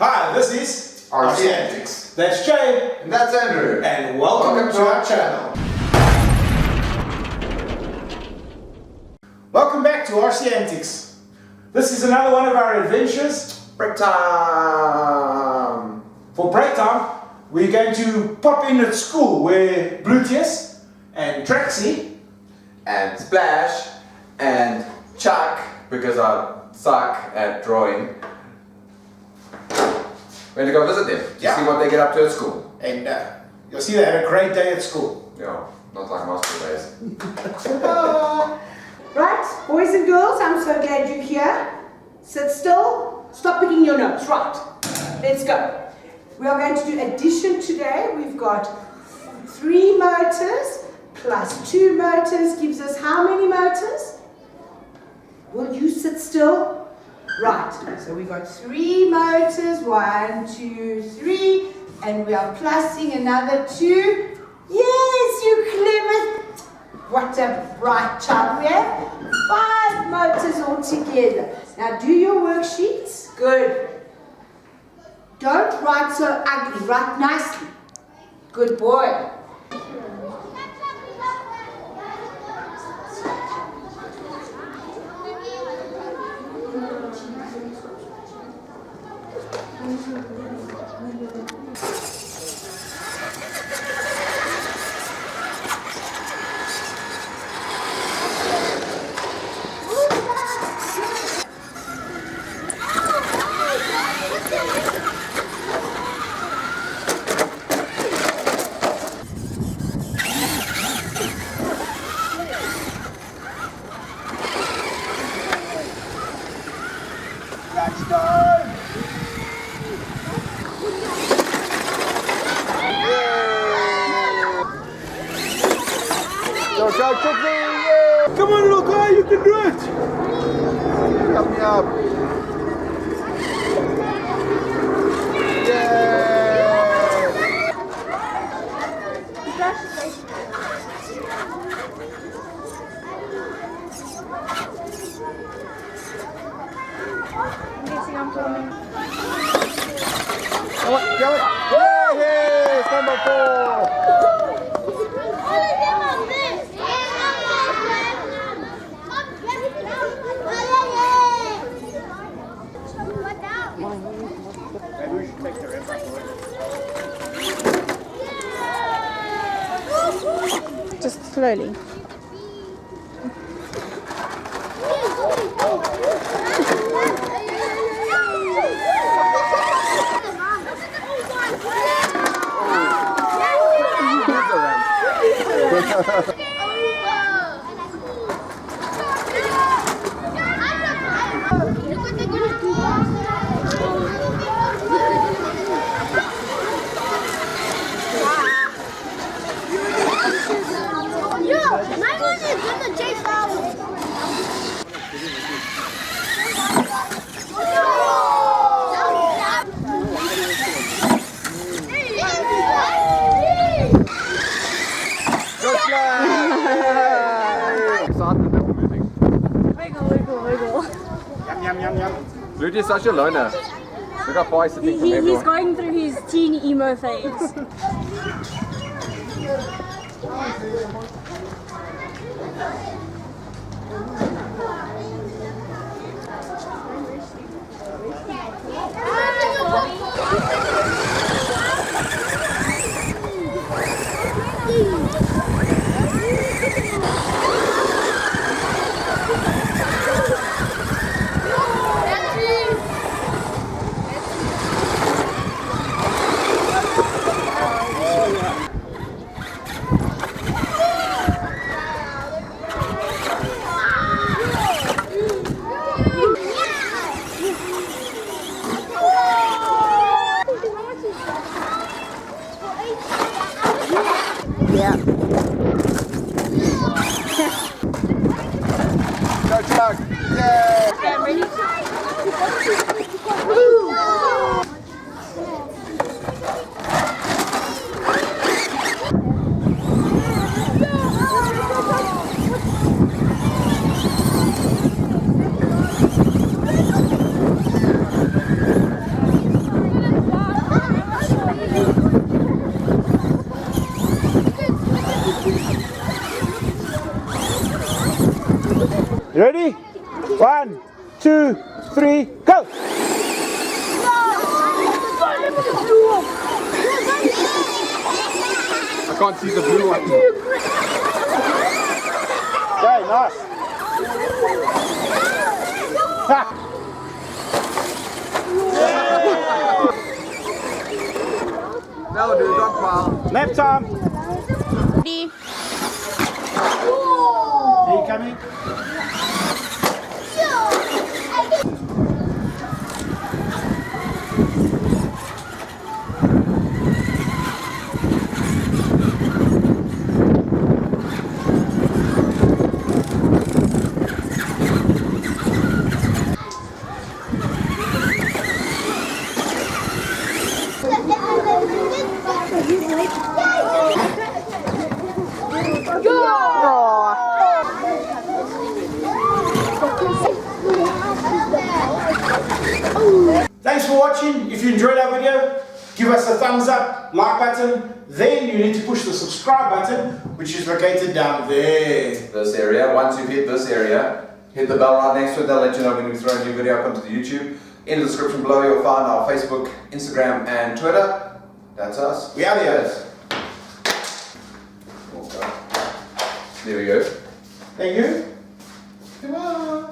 Hi, this is Antics. That's Jay. And that's Andrew. And welcome to our channel. Welcome back to RC Antics. This is another one of our adventures. Break time! For break time, we're going to pop in at school where Bluetooth and Traxy and Splash and Chuck, because I suck at drawing, we're going to go visit them to see what they get up to at school. And you'll see they had a great day at school. Yeah, not like my school days. Right, boys and girls, I'm so glad you're here. Sit still, stop picking your nose. Right, let's go. We are going to do addition today. We've got 3 motors plus 2 motors gives us how many motors? Will you sit still? Right, so we've got 3 motors, 1, 2, 3, and we are plussing another 2. Yes, you clever. What a bright child. We have 5 motors all together. Now do your worksheets. Good. Don't write so ugly, write nicely. Good boy. Come on, little guy, you can do it! Help me up! I'm guessing I'm filming. Go it! Yes! Number 4! Maybe we should take the rest off. Just slowly. Luigi is such a loner. Look how far he's sitting from everyone. He's going through his teen emo phase. Ready? 1, 2, 3, go! I can't see the blue one. Okay, nice. Ha. No, do dog pile. Left arm. Ready? Are you coming? Thanks for watching. If you enjoyed our video, give us a thumbs up, like button. Then you need to push the subscribe button, which is located down there. This area, once you've hit this area, hit the bell right next to it. They'll let you know when we throw a new video up onto the YouTube. In the description below, you'll find our Facebook, Instagram, and Twitter. That's us. We are there. There we go. Thank you. Goodbye.